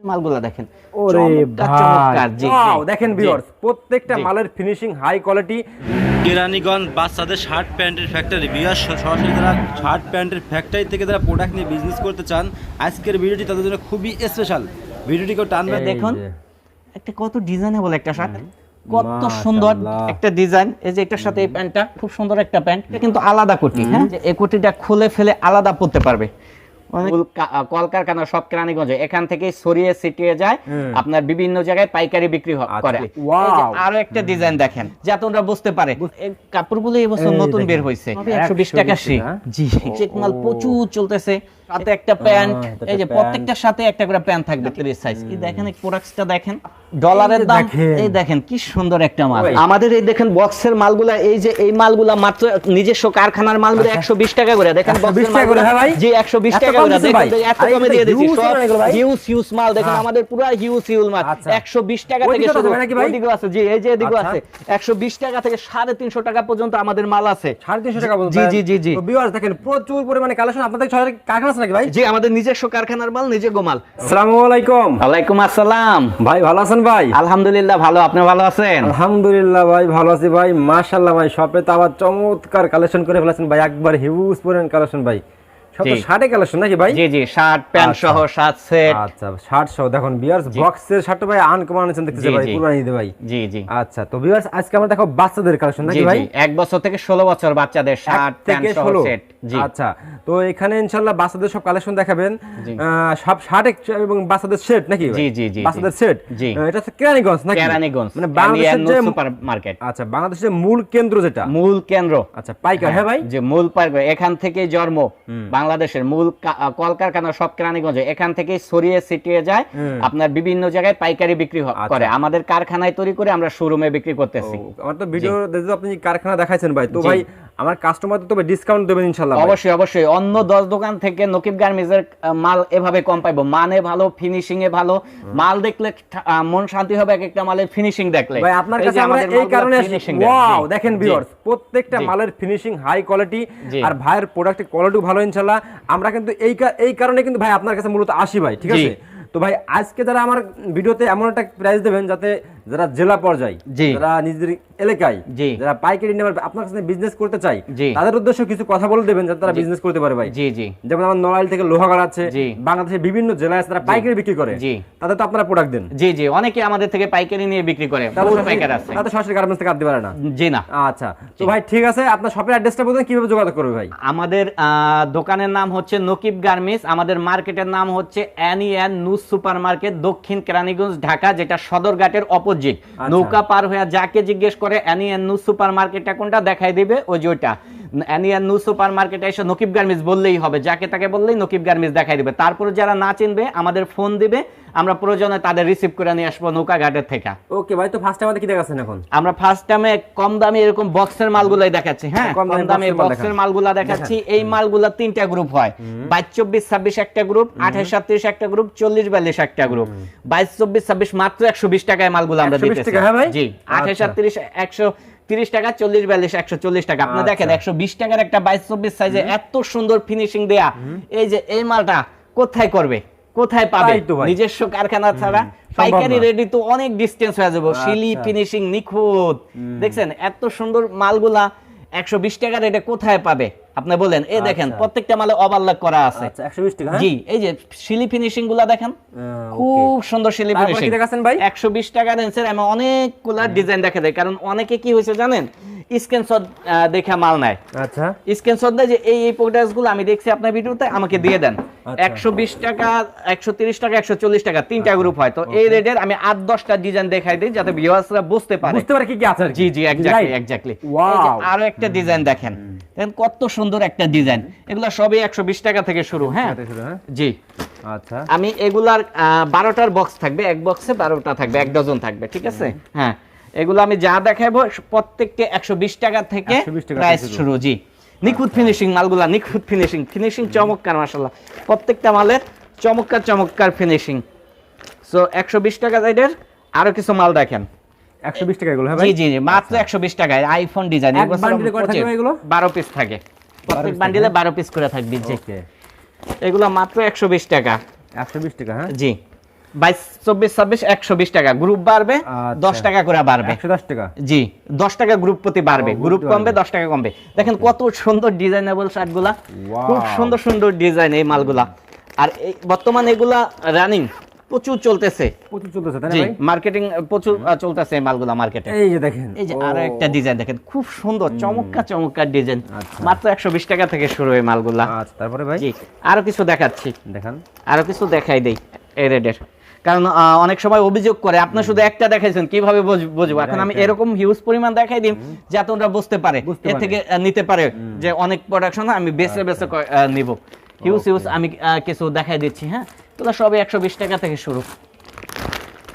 মালগুলো দেখেন, ওরে চমৎকার। জি ওয়াও, দেখেন ভিউয়ার্স প্রত্যেকটা মালের ফিনিশিং হাই কোয়ালিটি। কেরানীগঞ্জ বাচ্চাদের শার্ট প্যান্টের ফ্যাক্টরি ভিউয়ার্স, সরাসরি যারা শার্ট প্যান্টের ফ্যাক্টরি থেকে যারা প্রোডাক্ট নিয়ে বিজনেস করতে চান, আজকের ভিডিওটি তাদের জন্য খুবই স্পেশাল। ভিডিওটি কেউ টানবে দেখুন একটা কত ডিজাইনেবল একটা শার্ট, কত সুন্দর একটা ডিজাইন। এই যে এটার সাথে এই প্যান্টটা খুব সুন্দর একটা প্যান্ট, এটা কিন্তু আলাদা কোটি। হ্যাঁ, যে এই কোটিটা খুলে ফেলে আলাদা পরতে পারবে। কলকারখানা সব কেরানীগঞ্জে এখান থেকে ছড়িয়ে ছিটিয়ে যায়, আপনার বিভিন্ন জায়গায় পাইকারি বিক্রি করে। আরো একটা ডিজাইন দেখেন যাতে তোমরা বুঝতে পারে এই কাপড়গুলো এই বছর নতুন বের হয়েছে, 120 টাকা সে। জি, চেক মাল প্রচুর চলতেছে। সাথে একটা প্যান্ট, এই যে প্রত্যেকটার সাথে একটা করে প্যান্ট থাকবে 30 সাইজ। এই দেখেন এই প্রোডাক্টসটা দেখেন, ডলারের দাম। এই দেখেন কি সুন্দর একটা মাল। আমাদের এই দেখেন বক্সের মালগুলা, এই যে এই মালগুলা মাত্র নিজস্ব কারখানার মালগুলো 120 টাকা করে। দেখেন 120 টাকা করে। হ্যাঁ ভাই, জি 120 টাকা করে। দেখেন এত কমে দিয়ে দিছি, সব হিউজ মাল দেখেন, আমাদের পুরো হিউজ মাল 120 টাকা থেকে শুরু। ওইদিকে আছে, জি এই যে এদিকে আছে 120 টাকা থেকে 350 টাকা পর্যন্ত আমাদের মাল আছে। 350 টাকা পর্যন্ত? জি জি জি। তো ভিউয়ার্স দেখেন প্রচুর পরিমাণে কালেকশন। আপনাদের শহরে কারখানা আছে নাকি ভাই? জি, আমাদের নিজস্ব কারখানার মাল, নিজে গোমাল। আসসালামু আলাইকুম। ওয়ালাইকুম আসসালাম। ভাই ভালো আছেন ভাই? আলহামদুলিল্লাহ ভালো, আপনি ভালো আছেন? আলহামদুলিল্লাহ ভাই ভালো আছি ভাই, মাশাআল্লাহ ভাই। শপে তো আবার চমৎকার কালেকশন করে ফেলেছেন ভাই, একবার হিউজ পরিমাণ কালেকশন ভাই। সব তো শার্টে কালেকশন নাকি ভাই? জি জি, শার্ট প্যান্ট সহ 7 সেট। আচ্ছা, শার্ট সহ দেখুন ভিউয়ার্স, বক্সের শার্ট ভাই আনকমন আনেছেন দেখতেছি ভাই, পুরো নিতে ভাই। জি জি। আচ্ছা, তো ভিউয়ার্স আজকে আমরা দেখো বাচ্চাদের কালেকশন নাকি ভাই? 1 বছর থেকে 16 বছর বাচ্চাদের শার্ট প্যান্ট সহ সেট। জি আচ্ছা, তো এখানে ইনশাআল্লাহ বাচ্চাদের সব কালেকশন দেখাবেন, সব শার্ট এবং বাচ্চাদের সেট নাকি ভাই? জি জি জি, বাচ্চাদের সেট। এটা হচ্ছে কেরানীগঞ্জ নাকি? কেরানীগঞ্জ মানে বাংলাদেশের যে সুপার মার্কেট। আচ্ছা, বাংলাদেশের মূল কেন্দ্র যেটা, মূল কেন্দ্র। আচ্ছা, পাইকার। হ্যাঁ ভাই, যে মূল পাইকার, এখান থেকে জন্ম বাংলাদেশের মূল কলকারখানা সব কেরানীগঞ্জে, এখান থেকে ছড়িয়ে ছিটিয়ে যায়, আপনার বিভিন্ন জায়গায় পাইকারি বিক্রি করে। আমাদের কারখানায় তৈরি করে আমরা শোরুমে বিক্রি করতেছি। আমার তো ভিডিও দেখে আপনি কারখানা দেখাইছেন ভাই, তো ভাই আমার কাস্টমার তো ডিসকাউন্ট দেবেন ইনশাআল্লাহ? অবশ্যই অবশ্যই। অন্য 10 দোকান থেকে নকিব গার্মেন্টসের মাল এভাবে কম পাইবো। মানে ভালো, ফিনিশিং এ ভালো, মাল দেখলে মন শান্তি হবে। এক একটা মালের ফিনিশিং দেখলে ভাই আপনার কাছে আমরা এই কারণে আসি। ওয়াও, দেখেন ভিউয়ার্স প্রত্যেকটা মালের ফিনিশিং হাই কোয়ালিটি, আর ভাইয়ের প্রোডাক্টের কোয়ালিটি ভালো ইনশাআল্লাহ। আমরা কিন্তু এই কারণে কিন্তু ভাই আপনার কাছে মূলত আসি ভাই, ঠিক আছে? তো ভাই আজকে যারা আমার ভিডিওতে এমন একটা প্রাইস দেবেন যাতে যারা জেলা পর্যায়ে, যারা নিজেদের এলাকায় যারা পাইকারি নেবার আপনার কাছে বিজনেস করতে চাই, তাদের উদ্দেশ্যে কিছু কথা বলে দেবেন যাতে তারা বিজনেস করতে পারে ভাই। জি জি। যেমন আমার নড়াইল থেকে লোহাগড়া আছে, বাংলাদেশের বিভিন্ন জেলায় আছে, তারা পাইকারি বিক্রি করে, তাদের তো আপনারা প্রোডাক্ট দেন। জি জি, অনেকে আমাদের থেকে পাইকারি নিয়ে বিক্রি করে। পাইকার আছে, তাদের সরাসরি গার্মেন্টস থেকে আনতে পারে না? জি না। আচ্ছা, তো ভাই ঠিক আছে, আপনার শপের অ্যাড্রেসটা বলুন, কিভাবে যোগাযোগ করবে ভাই? আমাদের দোকানের নাম হচ্ছে নকিব গার্মেন্টস, আমাদের মার্কেটের নাম হচ্ছে অ্যানিয়ান নিউজ সুপার মার্কেট, দক্ষিণ কেরানীগঞ্জ, ঢাকা, যেটা সদরঘাটের অপোজিট। নৌকা পার হয়ে যাকে জিজ্ঞেস করে অ্যানিয়ান নিউজ সুপার মার্কেটটা কোনটা, দেখাই দিবে ওই যেটা অ্যানিয়ান নিউজ সুপার মার্কেটে এসে নকিব গার্মেন্টস বললেই হবে, যাকে তাকে বললেই নকিব গার্মেন্টস দেখাই দিবে। তারপরে যারা না চিনবে আমাদের ফোন দিবে, আমরা প্রয়োজনে তাদের রিসিভ করে নিয়ে আসবো নৌকা ঘাটের থেকে। ওকে ভাই, তো ফার্স্ট টাইমে কি দেখাচ্ছেন এখন? আমরা ফার্স্ট টাইমে কম দামে এরকম বক্সের মালগুলাই দেখাচ্ছি। হ্যাঁ, কম দামে বক্সের মালগুলা দেখাচ্ছি। এই মালগুলা 3টা গ্রুপ হয়, 22, 24, 26 একটা গ্রুপ, 28, 37 একটা গ্রুপ, 40, 42 একটা গ্রুপ। 22, 24, 26 মাত্র 120 টাকায় মালগুলা আমরা দিতেছি। জি, 28, 37 130 টাকা, 40, 42 140 টাকা। আপনি দেখেন 120 টাকার একটা 22, 24 সাইজে এত সুন্দর ফিনিশিং দেয়া, এই যে এই মালটা কোথায় করবে, কোথায় পাবে? নিজস্ব কারখানা ছাড়া পাইকারি রেডি তো অনেক ডিসটেন্স হয়ে যাবে। শিলি ফিনিশিং নিখুঁত, দেখছেন এত সুন্দর মালগুলা 120 টাকা রেটে কোথায় পাবে আপনি বলেন? এই দেখেন প্রত্যেকটা মালে ওভারলক করা আছে। আচ্ছা, 120 টাকা। জি, এই যে শিলি ফিনিশিং গুলা দেখেন, খুব সুন্দর শিলি ফিনিশিং। কি দেখাচ্ছেন ভাই? 120 টাকা রেঞ্জের আমি অনেকগুলা ডিজাইন দেখা দেয়, কারণ অনেকে কি হয়েছে জানেন, স্ক্রিনশট দেখে মাল নেয়। আচ্ছা, স্ক্রিনশট দেয় যে এই প্রোডাক্টসগুলো আমি দেখছি আপনার ভিডিওতে, আমাকে দিয়ে দেন। 120 টাকা, 130 টাকা, 140 টাকা, 3টা গ্রুপ হয়। তো এই রেটের আমি 8-10টা ডিজাইন দেখাই দিই যাতে ভিউয়ার্সরা বুঝতে পারে কি কি আছে। জি জি, এক্স্যাক্টলি। আরো একটা ডিজাইন দেখেন, কত সুন্দর একটা ডিজাইন। এগুলা সবই 120 টাকা থেকে শুরু। হ্যাঁ জি। আচ্ছা, আমি এগুলার 12টার বক্স থাকবে, এক বক্সে 12টা থাকবে, 1 ডজন থাকবে, ঠিক আছে? হ্যাঁ, এগুলো আমি যা দেখাবো প্রত্যেকটা 120 টাকা থেকে প্রাইস শুরু। জি, নিখুঁত ফিনিশিং মালগুলা, নিখুঁত ফিনিশিং চমৎকার, মাশাআল্লাহ প্রত্যেকটা মালের চমৎকার ফিনিশিং। সো 120 টাকা রেটের আরো কিছু মাল দেখেন। 120 টাকা এগুলো? হ্যাঁ ভাই, জি জি, মাত্র 120 টাকায় আইফোন ডিজাইন। এক বান্ডিলে কত থাকবে এগুলো? 12 পিস থাকে, প্রত্যেক বান্ডিলে 12 পিস করে থাকবে। জি, এগুলো মাত্র 120 টাকা। 120 টাকা? হ্যাঁ জি। 22 24 26 120 টাকা, গ্রুপ বাড়বে 10 টাকা করে বাড়বে, 110 টাকা, জি 10 টাকা গ্রুপ প্রতি বাড়বে, গ্রুপ কমবে 10 টাকা কমবে। দেখেন কত সুন্দর ডিজাইনেবল শার্টগুলা, খুব সুন্দর সুন্দর ডিজাইন এই মালগুলা। আর এই বর্তমানে এগুলা রানিং প্রচুর চলতেছে তাই না ভাই? মার্কেটিং প্রচুর চলতেছে এই মালগুলা মার্কেটে। এই যে দেখেন, এই যে আরো একটা ডিজাইন দেখেন, খুব সুন্দর চমৎকার ডিজাইন, মাত্র 120 টাকা থেকে শুরু এই মালগুলা। আচ্ছা তারপরে ভাই জি আরো কিছু দেখাচ্ছি, দেখান, আরো কিছু দেখাই দেই এই রেডের, কারণ অনেক সময় অভিযোগ করে আপনি শুধু একটা দেখাইছেন কিভাবে বুঝবো। এখন আমি এরকম হিউজ পরিমাণ দেখাই দিই যাতে ওরা বুঝতে পারে, এর থেকে নিতে পারে যে অনেক প্রোডাকশন আমি বেছে নিব। হিউজ আমি কিছু দেখাই দিচ্ছি। হ্যাঁ, এগুলো সবই 120 টাকা থেকে শুরু।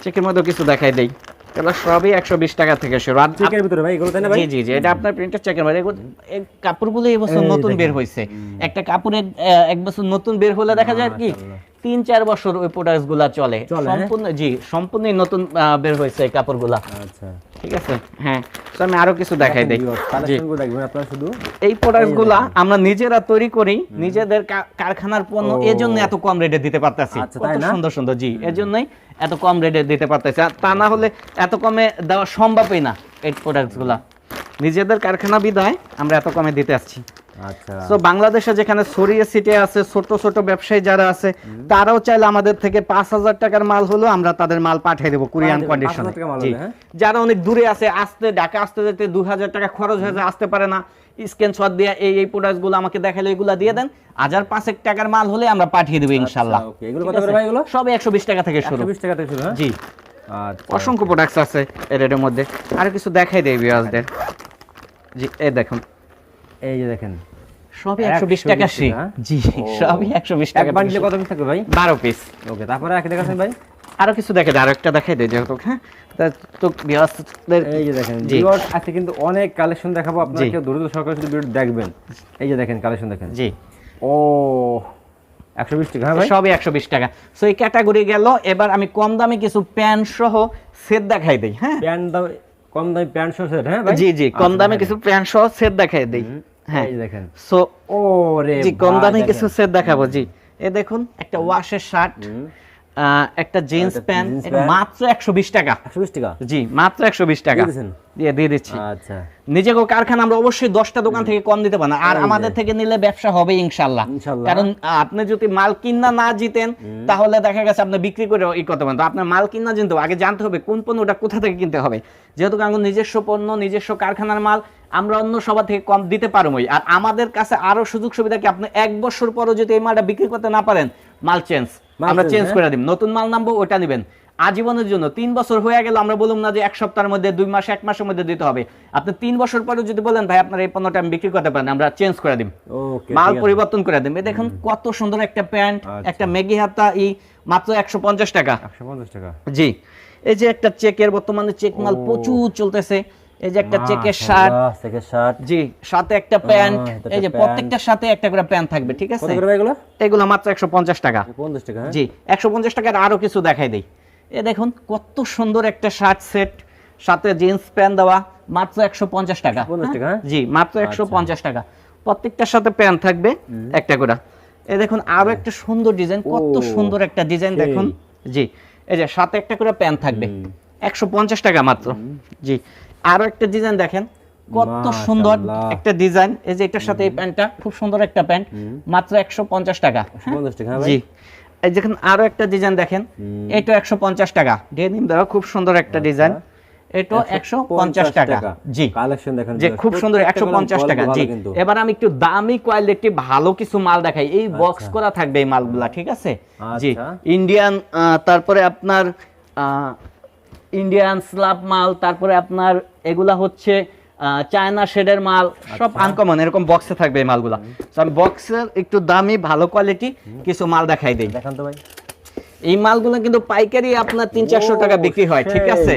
চেকের মধ্যে কিছু দেখাই দেই, এগুলো সবই 120 টাকা থেকে শুরু। আর চেকের ভিতরে ভাই এগুলো তাই না ভাই? জি এটা আপনার প্রিন্টের চেকের মধ্যে। এই কাপড়গুলো এই বছর নতুন বের হইছে, একটা কাপড়ের এক বছর নতুন বের হলে দেখা যায় কি 3-4 বছর ওই প্রোডাক্টসগুলো চলে সম্পূর্ণ। জি সম্পূর্ণ নতুন বের হয়েছে এই কাপড়গুলো। আচ্ছা ঠিক আছে। হ্যাঁ, তো আমি আরো কিছু দেখাই দেই। কালেকশনগুলো দেখবেন আপনারা শুধু। এই প্রোডাক্টসগুলো আমরা নিজেরা তৈরি করি, নিজেদের কারখানার পণ্য, এজন্য এত কম রেটে দিতে পারতাছি। কত সুন্দর জি, এজন্যই এত কম রেটে দিতে পারতাছি। তা না হলে এত কমে দেওয়া সম্ভবই না। এই প্রোডাক্টসগুলো নিজেদের কারখানা বিধায় আমরা এত কমে দিতে আসছি। আচ্ছা, সো বাংলাদেশে যেখানে ছড়িয়ে ছিটিয়ে আছে ছোট ব্যবসায়ী যারা আছে, তারাও চাইলে আমাদের থেকে 5000 টাকার মাল হলো আমরা তাদের মাল পাঠিয়ে দেবো কুরিয়ার কন্ডিশনে। যারা অনেক দূরে আছে, ঢাকা আসতে যেতে 2000 টাকা খরচ হয়ে যায়, আসতে পারে না, স্ক্রিনশট দিয়ে এই প্রোডাক্টসগুলো আমাকে দেখালে এগুলা দিয়ে দেন, 1005 টাকার মাল হলে আমরা পাঠিয়ে দেব ইনশাআল্লাহ। ওকে, এগুলো কত করে ভাই? এগুলো সব 120 টাকা থেকে শুরু। 120 টাকা থেকে শুরু। হ্যাঁ জি, আচ্ছা, অসংখ্য প্রোডাক্টস আছে এর মধ্যে। আর কিছু দেখাই দেই ভিউয়ারদের। জি এই দেখুন, এই যে দেখেন সবই 120 টাকা শি। জি সবই 120 টাকা। এক বান্ডেলে কত পিস থাকবে ভাই? 12 পিস। ওকে, তারপরে আর কি দেখাছেন ভাই? আরো কিছু দেখাই দেই, আরেকটা দেখাই দেই যেহেতু। হ্যাঁ, তো ভিউয়ারদের এই যে দেখেন ভিউয়ার আছে কিন্তু অনেক কালেকশন দেখাবো আপনাদেরকে, দ্রুত সহকারে শুধু ভিডিও দেখবেন। এই যে দেখেন কালেকশন দেখেন। জি ও 120 টাকা। হ্যাঁ ভাই, সবই 120 টাকা। সো এই ক্যাটাগরি গেল। এবার আমি কম দামে কিছু প্যান্ট সহ সেট দেখাই দেই। হ্যাঁ, প্যান্ট দাম কম দামে প্যান্ট সহ সেট। হ্যাঁ ভাই, জি কম দামে কিছু প্যান্ট সহ সেট দেখাই দেই। হ্যাঁ, এই দেখেন। সো ওরে জি কম দামে কিছু সেট দেখাবো। জি এই দেখুন, একটা ওয়াশের শার্ট, একটা জিন্স প্যান্ট, এটা মাত্র 120 টাকা। 120 টাকা? জি মাত্র 120 টাকা দিয়ে দিচ্ছি। আচ্ছা, নিজেকে কারখানা আমরা অবশ্যই 10টা দোকান থেকে কম দিতে পারি না, আর আমাদের থেকে নিলে ব্যবসা হবে ইনশাআল্লাহ। কারণ আপনি যদি মাল কিনা না জিতেন তাহলে দেখা গেছে আপনি বিক্রি করে ই করতে পারেন। তো আপনার মাল কিনা জিনতে আগে জানতে হবে কোন পণ্যটা কোথা থেকে কিনতে হবে। যেহেতু কারণ নিজস্ব পণ্য, নিজস্ব কারখানার মাল, আমরা অন্য সবার থেকে কম দিতে পারবোই। আর আমাদের কাছে আরো সুযোগ সুবিধা কি, আপনি 1 বছর পরও যদি এই মালটা বিক্রি করতে না পারেন, মাল চেঞ্জ, আমরা চেঞ্জ করে দিব, নতুন মাল নামবো, ওটা নেবেন আজীবনের জন্য। 3 বছর হয়ে গেল, আমরা বললাম না যে 1 সপ্তাহের মধ্যে, 2 মাস, 1 মাসের মধ্যে দিতে হবে। আপনি 3 বছর পরে যদি বলেন ভাই আপনার এই পণ্যটা আমি বিক্রি করতে পারেন, আমরা চেঞ্জ করে দিব, মাল পরিবর্তন করে দিব। দেখুন কত সুন্দর একটা প্যান্ট, একটা মেগি হাতা, মাত্র 150 টাকা। 150 টাকা? জি। এই যে একটা চেকের, বর্তমানে চেক মাল প্রচুর চলতেছে। এই যে একটা চেকের শার্ট, জি সাথে একটা প্যান্ট, এই যে প্রত্যেকটার সাথে একটা করে প্যান্ট থাকবে। ঠিক আছে, এগুলো মাত্র 150 টাকা। 50 টাকা? জি 150 টাকার। আরো কিছু দেখাই দেই। এই দেখুন কত সুন্দর একটা শার্ট সেট, সাথে জিন্স প্যান্ট দেওয়া, মাত্র 150 টাকা। জি মাত্র 150 টাকা। প্রত্যেকটার সাথে প্যান্ট থাকবে একটা করে। এই দেখুন আরো একটা সুন্দর ডিজাইন, কত সুন্দর একটা ডিজাইন দেখুন। জি এই যে সাথে একটা করে প্যান্ট থাকবে, 150 টাকা মাত্র। জি আরো একটা ডিজাইন দেখেন, কত সুন্দর একটা ডিজাইন। এই যে এটার সাথে এই প্যান্টটা, খুব সুন্দর একটা প্যান্ট, মাত্র 150 টাকা। জি এই দেখেন আরো একটা ডিজাইন দেখেন, এটা 150 টাকা। ডেনিম দেওয়া খুব সুন্দর একটা ডিজাইন, এটা 150 টাকা। জি কালেকশন দেখেন, যে খুব সুন্দর 150 টাকা। জি এবার আমি একটু দামি কোয়ালিটি ভালো কিছু মাল দেখাই। এই বক্স করা থাকবে এই মালগুলা। ঠিক আছে, জি ইন্ডিয়ান, তারপরে আপনার ইন্ডিয়ান স্ল্যাব মাল, তারপরে আপনার এগুলা হচ্ছে চায়না শেডের মাল, সব আনকমন এরকম বক্সে থাকবে এই মালগুলা। তো আমি বক্সের একটু দামি ভালো কোয়ালিটি কিছু মাল দেখাই দেই। দেখান তো ভাই। এই মালগুলো কিন্তু পাইকারি আপনার 300-400 টাকা বিক্রি হয়। ঠিক আছে,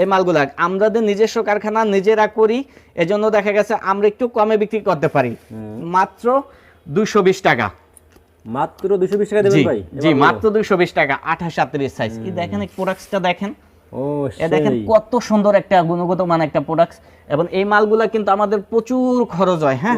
এই মালগুলা আমাদের নিজস্ব কারখানা, নিজেরা করি, এজন্য দেখা গেছে আমরা একটু কমে বিক্রি করতে পারি, মাত্র 220 টাকা। মাত্র 220 টাকা দেবেন ভাই? জি মাত্র 220 টাকা। 28-38 সাইজ। এই দেখেন এই প্রোডাক্টসটা দেখেন, দেখেন কত সুন্দর একটা গুণগত মান একটা প্রোডাক্ট। এবং এই মালগুলা কিন্তু আমাদের প্রচুর খরচ হয়। হ্যাঁ,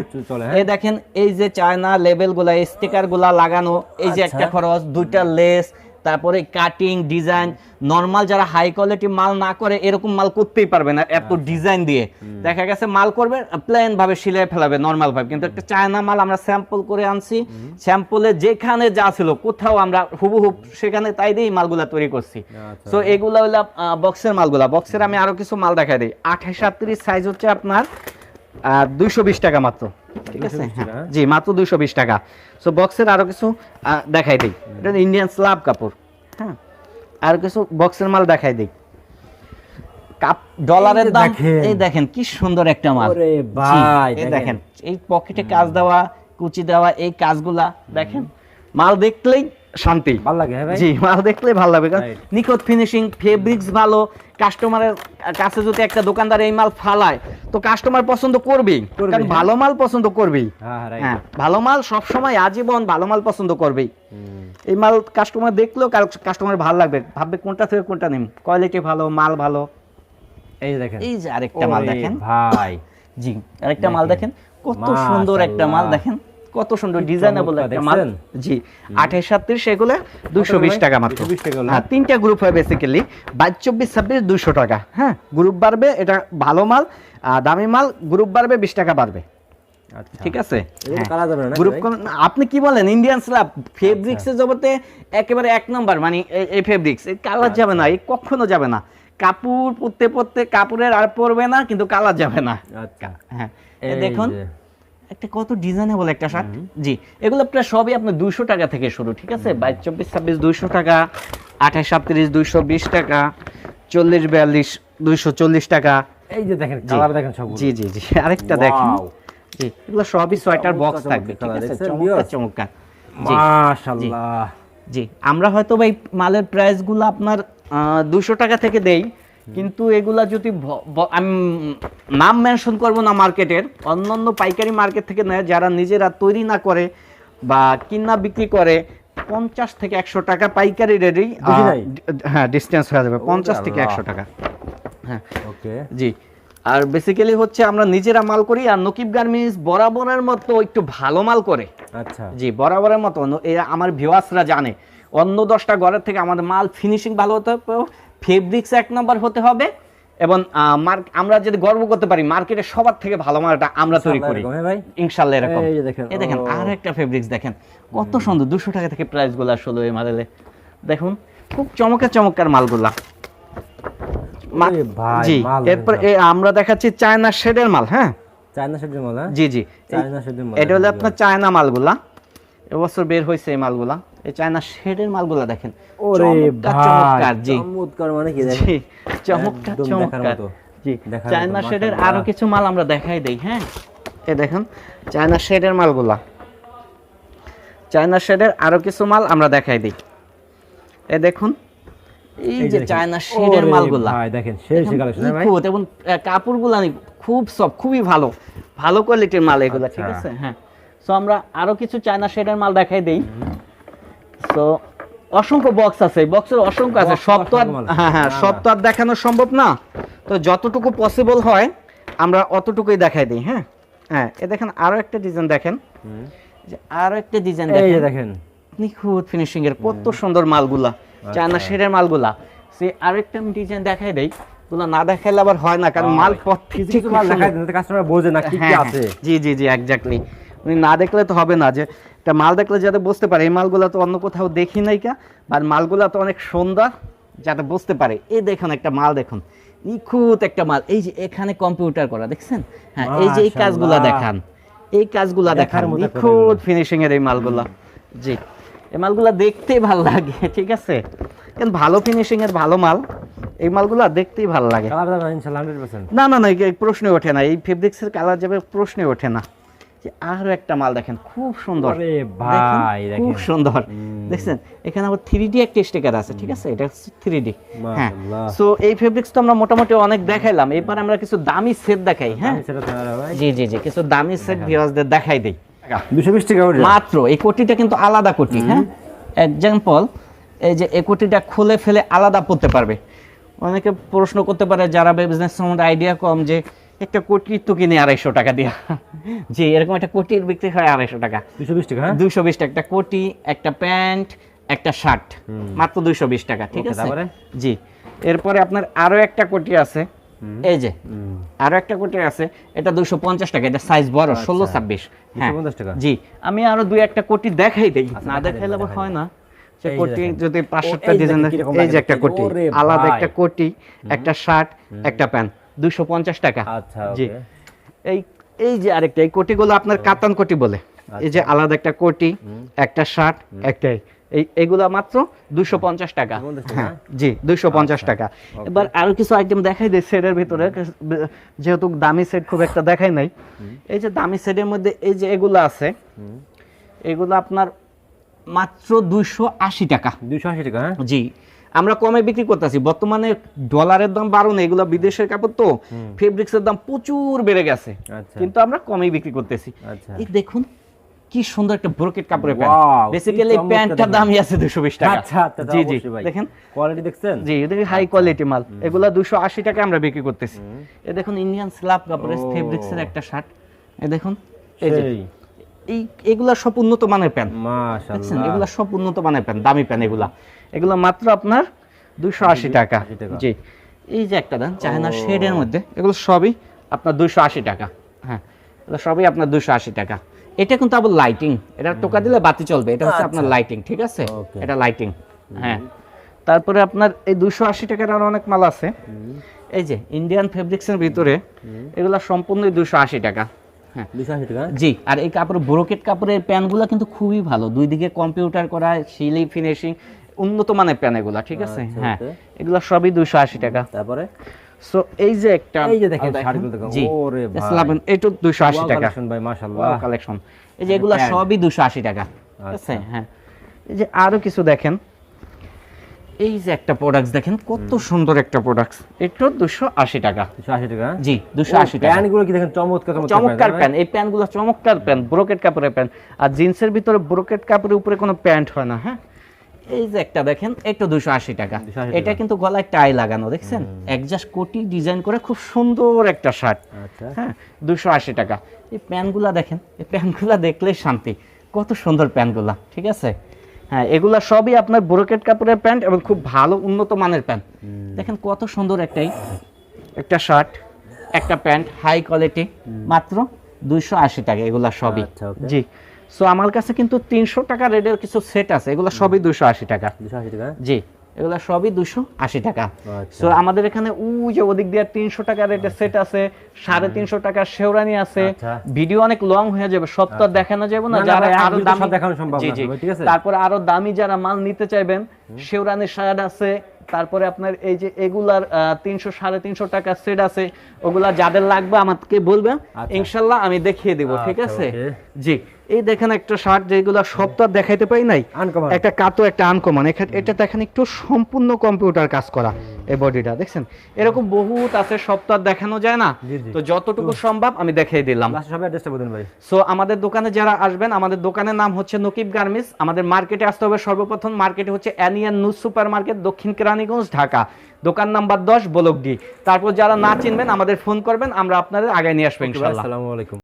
এই দেখেন এই যে চায়না লেবেল গুলা, স্টিকার গুলা লাগানো, এই যে একটা খরচ, 2টা লেস, তারপরে কাটিং ডিজাইন, নরমাল যারা হাই কোয়ালিটি মাল না করে এরকম মাল করতেই পারবে না এত ডিজাইন দিয়ে। দেখা গেছে মাল করবে প্লেন ভাবে সিলাই ফেলাবে নরমাল ভাবে, কিন্তু একটা চায়না মাল আমরা স্যাম্পল করে আনছি, স্যাম্পলে যেখানে যা ছিল কোথাও আমরা হুবহু সেখানে তাই দিয়ে মালগুলা তৈরি করছি। সো এগুলা হলো বক্সের মালগুলা। বক্সের আমি আরো কিছু মাল দেখাই দিই। 28-38 সাইজ হচ্ছে আপনার 220 টাকা মাত্র, ঠিক আছে? জি মাত্র 220 টাকা। সো বক্সের আরো কিছু দেখাই দিই। এটা ইন্ডিয়ান স্ল্যাব কাপড়, হ্যাঁ আর কিছু বক্সের মাল দেখাই দিই। কাপ ডলারের দাম এই দেখেন কি সুন্দর একটা মাল। ওরে ভাই এই দেখেন এই পকেটে কাজ দেওয়া, কুচি দেওয়া, এই কাজগুলা দেখেন, মাল দেখলেই শান্তি, ভালো লাগে ভাই। জি মাল দেখলেই ভালো লাগবে, কারণ নিখুঁত ফিনিশিং, ফেব্রিক্স ভালো। কাস্টমারের কাছে যদি একটা দোকানদার এই মাল ফালায় তো কাস্টমার পছন্দ করবেই, কারণ ভালো মাল পছন্দ করবেই। হ্যাঁ ভালো মাল সব সময় আজীবন ভালো মাল পছন্দ করবেই। এই মাল কাস্টমার দেখলেও কাস্টমার ভালো লাগবে, ভাববে কোনটা থেকে কোনটা নিম, কোয়ালিটি ভালো, মাল ভালো। এই দেখেন, এই যে আরেকটা মাল দেখেন ভাই, জি আরেকটা মাল দেখেন, কত সুন্দর একটা মাল দেখেন, কত সুন্দর ডিজাইনেবল একটা মাল। জি 28-37 সেগুলো 220 টাকা মাত্র। হ্যাঁ তিনটা গ্রুপ হয় বেসিক্যালি, 22-24-26 200 টাকা। হ্যাঁ গ্রুপ বাড়বে, এটা ভালো মাল দামি মাল, গ্রুপ বাড়বে 20 টাকা বাড়বে। আচ্ছা ঠিক আছে? গ্রুপ আপনি কি বলেন? ইন্ডিয়ান স্ল্যাব ফেব্রিক্স এর জগতে একেবারে এক নম্বর, মানে এই ফেব্রিক্স এই কালার যাবে না, এই কখনো যাবে না। কাপড় পরতে পরতে কাপড়ের আর পরবে না, কিন্তু কালার যাবে না। আচ্ছা হ্যাঁ দেখুন একটা কত ডিজাইনেবল একটা শার্ট। জি এগুলো প্রায় সবই আপনার 200 টাকা থেকে শুরু, ঠিক আছে? 22-24-26 200 টাকা, 28-37 220 টাকা, 40-42 240 টাকা। এই যে দেখেন কালার দেখেন সব। জি জি জি আরেকটা দেখেন, জি এগুলো সবই সোয়েটার বক্স থাকবে, ঠিক আছে? চমৎকার চমৎকার, মাশাআল্লাহ। জি আমরা হয়তো ভাই মালের প্রাইস গুলো আপনার 200 টাকা থেকে দেই, কিন্তু এগুলা যদি আমি নাম মেনশন করব না মার্কেটের, অন্যান্য পাইকারি মার্কেট থেকে নেয় যারা নিজেরা তৈরি না করে বা কিনা বিক্রি করে, 50 থেকে 100 টাকা পাইকারি রেডি। হ্যাঁ ডিসটেন্স হয়ে যাবে 50 থেকে 100 টাকা। হ্যাঁ ওকে জি। আর বেসিক্যালি হচ্ছে আমরা নিজেরা মাল করি, আর নকিব গার্মেন্টস বরাবরের মতো একটু ভালো মাল করে। আচ্ছা জি বরাবরের মতো, এরা আমার ভিউয়ার্সরা জানে অন্য 10টা ঘরের থেকে আমাদের মাল ফিনিশিং ভালো হতে হবে, ফেব্রিক্স এক নম্বর হতে হবে, এবং আমরা যদি গর্ব করতে পারি মার্কেটে সবার থেকে ভালো মালটা আমরা তৈরি করি ইনশাআল্লাহ। এরকম এই দেখেন আর একটা ফেব্রিক্স দেখেন কত সুন্দর, 200 টাকা থেকে প্রাইস গুলো আসলে এই মালে দেখুন, খুব চমৎকার চমৎকার মালগুলা। জি এরপর আমরা দেখাচ্ছি চায়না শেডের মাল। হ্যাঁ চায়না শেডের মাল, জি জি চায়না শেডের মাল, এটা হলো আপনার চায়না মালগুলা, এবছর বের হয়েছে এই মালগুলা। এই চায়না শেডের মালগুলা দেখেন, ওরে চমৎকার। জি চমৎকার মানে কি দেখেন, জি চমৎকার চমৎকার। জি চায়না শেডের আরো কিছু মাল আমরা দেখাই দেই। হ্যাঁ এই দেখেন চায়না শেডের মালগুলা, চায়না শেডের আরো কিছু মাল আমরা দেখাই দিই। এই দেখুন এই যে চায়না শেডের মালগুলা, ভাই দেখেন শেষ কালেকশন ভাই, এবং কাপড়গুলা খুব সব খুবই ভালো, ভালো কোয়ালিটির মাল এগুলা, ঠিক আছে? হ্যাঁ সো আমরা আরো কিছু চায়না শেডের মাল দেখাই দেই। তো অসংখ্য বক্স আছে, বক্সের অসংখ্য আছে, সব তো আর হ্যাঁ সব তো আর দেখানো সম্ভব না, তো যতটুকু পসিবল হয় আমরা অতটুকুই দেখাই দিই। হ্যাঁ হ্যাঁ এই দেখেন আরো একটা ডিজাইন দেখেন, যে আরো একটা ডিজাইন দেখেন নিখুঁত ফিনিশিং এর কত সুন্দর মালগুলা, চায়না শেডের মালগুলা। সে আরেকটা ডিজাইন দেখাই দেই, গুলো না দেখাইলে আবার হয় না, কারণ মাল ঠিক মাল দেখাই দিতে কাস্টমার বোঝে না কি কি আছে। জি জি জি এক্স্যাক্টলি, উনি না দেখলে তো হবে না, যে একটা মাল দেখলে যাতে বুঝতে পারে এই মালগুলা তো অন্য কোথাও দেখি নাই কা, বা মালগুলা তো অনেক সুন্দর যাতে বুঝতে পারে। এই দেখুন একটা মাল দেখুন, নিখুঁত একটা মাল, এই যে এখানে কম্পিউটার করা দেখছেন। হ্যাঁ এই যে এই কাজগুলা দেখান, এই কাজগুলা দেখান, নিখুঁত ফিনিশিং এর এই মালগুলা। জি এই মালগুলা দেখতেই ভালো লাগে, ঠিক আছে? কারণ ভালো ফিনিশিং এর ভালো মাল, এই মালগুলা দেখতেই ভালো লাগে। কালার যাবে ইনশাআল্লাহ 100%। না না না এই প্রশ্নই ওঠে না, এই ফেব্রিক্স এর কালার যাবে প্রশ্নই ওঠে না। যে আরো একটা মাল দেখেন খুব সুন্দর, আরে ভাই দেখেন খুব সুন্দর, দেখছেন এখানে আবার 3D একটা স্টিকার আছে, ঠিক আছে? এটা 3D। হ্যাঁ সো এই ফেব্রিক্স তো আমরা মোটামুটি অনেক দেখাইলাম, এবার আমরা কিছু দামি সেট দেখাই। হ্যাঁ জি জি জি কিছু দামি সেট ভিউয়ারদের দেখাই দেই। 220 টাকা মাত্র। এই কোটিটা কিন্তু আলাদা কোটি। হ্যাঁ এক্সাম্পল এই যে এই কোটিটা খুলে ফেলে আলাদা পড়তে পারবে। অনেকে প্রশ্ন করতে পারে যারা বিজনেস সম্বন্ধে আইডিয়া কম, যে একটা কোটির তো কিনে 250 টাকা দিয়া। জি এরকম একটা কোটির বিক্রি হয় 250 টাকা, 220 টাকা। 220 টাকা একটা কোটি, একটা প্যান্ট, একটা শার্ট, মাত্র 220 টাকা, ঠিক আছে। জি, এরপরে আপনার আরো একটা কোটি আছে, এই যে আরো একটা কোটি আছে, এটা 250 টাকা, এটা সাইজ বড়, 16-26। হ্যাঁ, 250 টাকা। জি, আমি আরো দুই একটা কোটি দেখাই দেই, না দেখাইলে হয় না। যে কোটি যদি 500টা ডিজাইন, এই যে একটা কোটি, আলাদা একটা কোটি, একটা শার্ট, একটা প্যান্ট, 250 টাকা। আচ্ছা, জি, এই যে আরেকটা, এই কোটিগুলো আপনার কাতান কোটি বলে। এই যে আলাদা একটা কোটি, একটা শার্ট, একটাই, এইগুলা মাত্র 250 টাকা। হ্যাঁ, জি, 250 টাকা। এবার আরো কিছু আইটেম দেখাই দেই সেটের ভিতরে, যেহেতু দামি সেট খুব একটা দেখাই নাই। এই যে দামি সেটের মধ্যে এই যে এগুলা আছে, এগুলো আপনার মাত্র 280 টাকা। 280 টাকা। জি, আমরা কমে বিক্রি করতেছি, বর্তমানে ডলারের দাম বাড়ুন, এগুলো বিদেশের কাপড় তো, ফেব্রিক্সের দাম প্রচুর বেড়ে গেছে, কিন্তু আমরা কমে বিক্রি করতেছি। এই দেখুন কি সুন্দর একটা ব্রোকেট কাপড়ের প্যান্ট, বেসিক্যালি প্যান্টটার দামই আছে 220 টাকা। আচ্ছা, জি জি, দেখেন কোয়ালিটি দেখছেন? জি, এটা হাই কোয়ালিটি মাল, এগুলা 280 টাকা আমরা বিক্রি করতেছি। এই দেখুন ইন্ডিয়ান স্ল্যাব কাপড়ের ফেব্রিক্সের একটা শার্ট, এই দেখুন, এই যে এগুলা সব উন্নত মানের প্যান্ট, মাশাআল্লাহ, এগুলা সব উন্নত মানের প্যান্ট, দামি প্যান্ট এগুলা মাত্র আপনার 280 টাকা। জি, এই যে একটা দেন চায়না শেডের মধ্যে, এগুলো সবই আপনার 280 টাকা। হ্যাঁ, এগুলো সবই আপনার 280 টাকা। এটা কিন্তু আবার লাইটিং, এটা টোকা দিলে বাতি চলবে, এটা হচ্ছে আপনার লাইটিং, ঠিক আছে, এটা লাইটিং। হ্যাঁ, তারপরে আপনার এই 280 টাকার আরো অনেক মাল আছে, এই যে ইন্ডিয়ান ফেব্রিক্সের ভিতরে, এগুলা সম্পূর্ণই 280 টাকা। হ্যাঁ, 280 টাকা। জি, আর এই কাপড় ব্রোকেট কাপড়ের প্যান্টগুলো কিন্তু খুবই ভালো, দুই দিকে কম্পিউটার করা, সিলি ফিনিশিং, উন্নত মানের প্যান্ট এগুলা, ঠিক আছে। হ্যাঁ, এগুলা সবই 280 টাকা। তারপরে সো এই যে একটা, এই যে দেখেন শাড়িগুলো দেখুন, ওরে ভাই, এটা 280 টাকা কালেকশন ভাই, মাশাআল্লাহ কালেকশন। এই যে এগুলা সবই 280 টাকা, ঠিক আছে। হ্যাঁ, এই যে আরো কিছু দেখেন, এই যে একটা প্রোডাক্ট দেখেন, কত সুন্দর একটা প্রোডাক্ট, এটা 280 টাকা। 280 টাকা। জি, 280 টাকা। প্যান্টগুলো কি দেখেন, চমৎকার চমৎকার প্যান্ট, এই প্যান্টগুলো চমৎকার প্যান্ট, ব্রোকেট কাপড়ের প্যান্ট, আর জিন্সের ভিতরে ব্রোকেট কাপড়ের উপরে কোনো প্যান্ট হয় না। হ্যাঁ, এই যে একটা দেখেন, এটা 280 টাকা। এটা কিন্তু গলায় টাই লাগানো, দেখছেন, একজাস্ট কোটি ডিজাইন করে, খুব সুন্দর একটা শার্ট। হ্যাঁ, 280 টাকা। এই প্যান্টগুলা দেখেন, এই প্যান্টগুলা দেখলেই শান্তি, কত সুন্দর প্যান্টগুলা, ঠিক আছে। হ্যাঁ, এগুলা সবই আপনার ব্রোকেট কাপড়ের প্যান্ট এবং খুব ভালো উন্নত মানের প্যান্ট। দেখেন কত সুন্দর একটা শার্ট, একটা প্যান্ট, হাই কোয়ালিটি, মাত্র 280 টাকা এগুলা সবই। জি, সো আমার কাছে কিন্তু 300 টাকা রেটের কিছু সেট আছে, এগুলা সবই 280 টাকা। 280 টাকা। জি, এগুলা সবই 280 টাকা। সো আমাদের এখানে ওই যে ওদিক দিয়ে 300 টাকা রেটের সেট আছে, 350 টাকার শেওরানি আছে। ভিডিও অনেক লং হয়ে যাবে, সব তো দেখানো যাবে না, যারা আরো দামি দেখানো সম্ভব না, ঠিক আছে। তারপর আরো দামি যারা মাল নিতে চাইবেন, শেওরানি শার্ট আছে, তারপরে আপনার এই যে এগুলার 300-350 টাকা সেট আছে, ওগুলা যাদের লাগবে আমাকে বলবেন, ইনশাআল্লাহ আমি দেখিয়ে দেব, ঠিক আছে। জি, এই দেখেন একটা শার্ট, যেগুলো সব তো দেখাইতে পারি নাই, একটা কাতো, একটা আনকমন, এটা দেখেন একটু সম্পূর্ণ কম্পিউটার কাজ করা, এই বডিটা দেখছেন, এরকম বহুত আছে, সব তো দেখানো যায় না, তো যতটুকু সম্ভব আমি দেখিয়ে দিলাম। সো আমাদের দোকানে যারা আসবেন, আমাদের দোকানের নাম হচ্ছে নকিব গার্মেন্টস। আমাদের মার্কেটে আসতে হবে, সর্বপ্রথম মার্কেটে হচ্ছে অ্যানিয়ান নিউজ সুপার মার্কেট, দক্ষিণ কেরানীগঞ্জ, ঢাকা, দোকান নাম্বার 10, ব্লক ডি। তারপর যারা না চিনবেন আমাদের ফোন করবেন, আমরা আপনাদের আগায় নিয়ে আসবো ইনশাআল্লাহ। আসসালামু আলাইকুম।